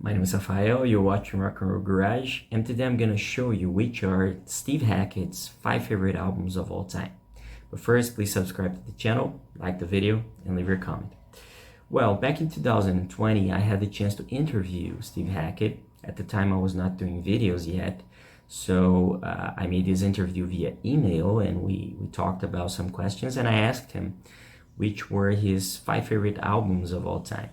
My name is Rafael, you're watching Rock and Roll Garage, and today I'm going to show you which are Steve Hackett's 5 favorite albums of all time. But first, please subscribe to the channel, like the video, and leave your comment. Well, back in 2020, I had the chance to interview Steve Hackett. At the time, I was not doing videos yet, so I made this interview via email, and we talked about some questions, and I asked him which were his 5 favorite albums of all time.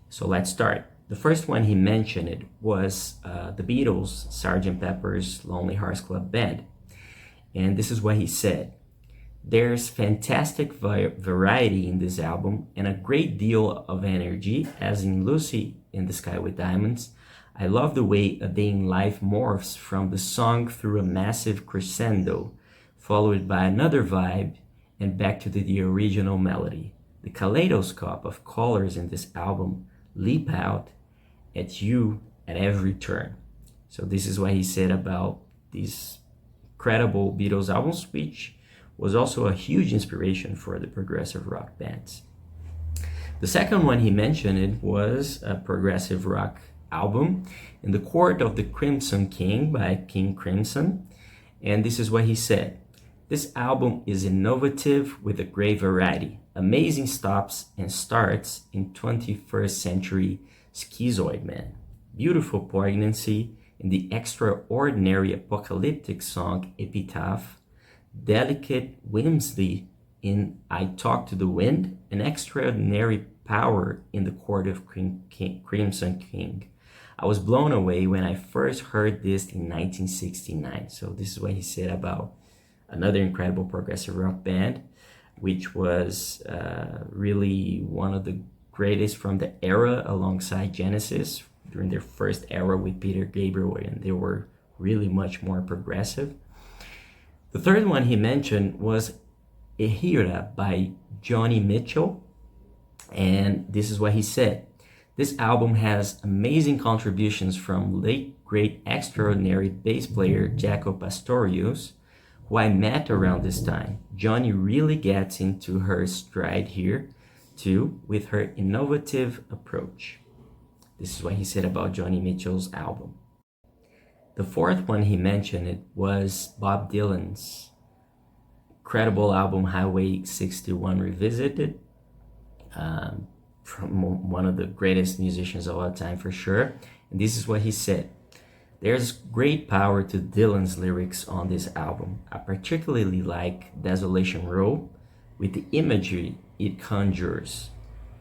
So let's start. The first one he mentioned was the Beatles' Sgt. Pepper's Lonely Hearts Club Band. And this is what he said. There's fantastic variety in this album and a great deal of energy, as in Lucy in the Sky with Diamonds. I love the way A Day in Life morphs from the song through a massive crescendo, followed by another vibe and back to the original melody. The kaleidoscope of colors in this album leap out at you at every turn. So this is what he said about these incredible Beatles albums, which was also a huge inspiration for the progressive rock bands. The second one he mentioned was a progressive rock album, In the Court of the Crimson King by King Crimson. And this is what he said. This album is innovative with a great variety, amazing stops and starts in 21st century schizoid man, beautiful poignancy in the extraordinary apocalyptic song Epitaph, delicate whimsy in I Talk to the Wind, and extraordinary power in the Court of Crimson King. I was blown away when I first heard this in 1969. So this is what he said about another incredible progressive rock band, which was really one of the greatest from the era, alongside Genesis during their first era with Peter Gabriel, and they were really much more progressive. The third one he mentioned was Ehira by Joni Mitchell, and this is what he said. This album has amazing contributions from late great extraordinary bass player Jaco Pastorius, who I met around this time. Joni really gets into her stride here too, with her innovative approach. This is what he said about Joni Mitchell's album. The fourth one he mentioned was Bob Dylan's incredible album Highway 61 Revisited, from one of the greatest musicians of all time for sure. And this is what he said. There's great power to Dylan's lyrics on this album. I particularly like Desolation Row with the imagery it conjures.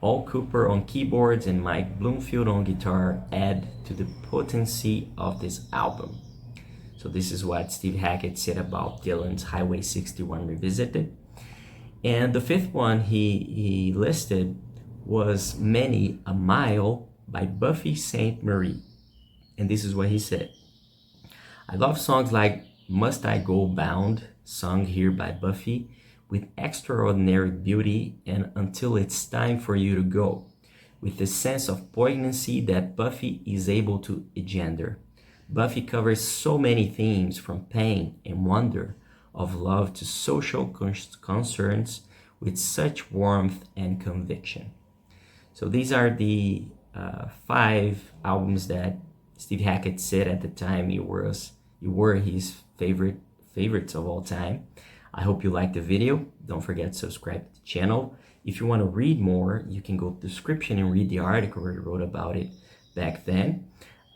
Al Cooper on keyboards and Mike Bloomfield on guitar add to the potency of this album. So this is what Steve Hackett said about Dylan's Highway 61 Revisited. And the fifth one he listed was Many a Mile by Buffy Sainte-Marie. And this is what he said. I love songs like Must I Go Bound, sung here by Buffy, with extraordinary beauty, and Until It's Time for You to Go, with the sense of poignancy that Buffy is able to engender. Buffy covers so many themes, from pain and wonder of love to social concerns, with such warmth and conviction. So these are the 5 albums that Steve Hackett said at the time you were his favorites of all time. I hope you liked the video. Don't forget to subscribe to the channel. If you want to read more, you can go to the description and read the article where he wrote about it back then.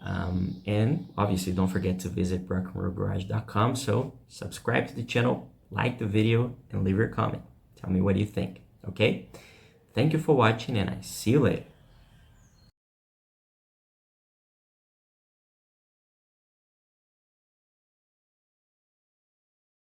And obviously don't forget to visit rockandrollgarage.com. So subscribe to the channel, like the video, and leave your comment. Tell me what you think, okay? Thank you for watching, and I see you later.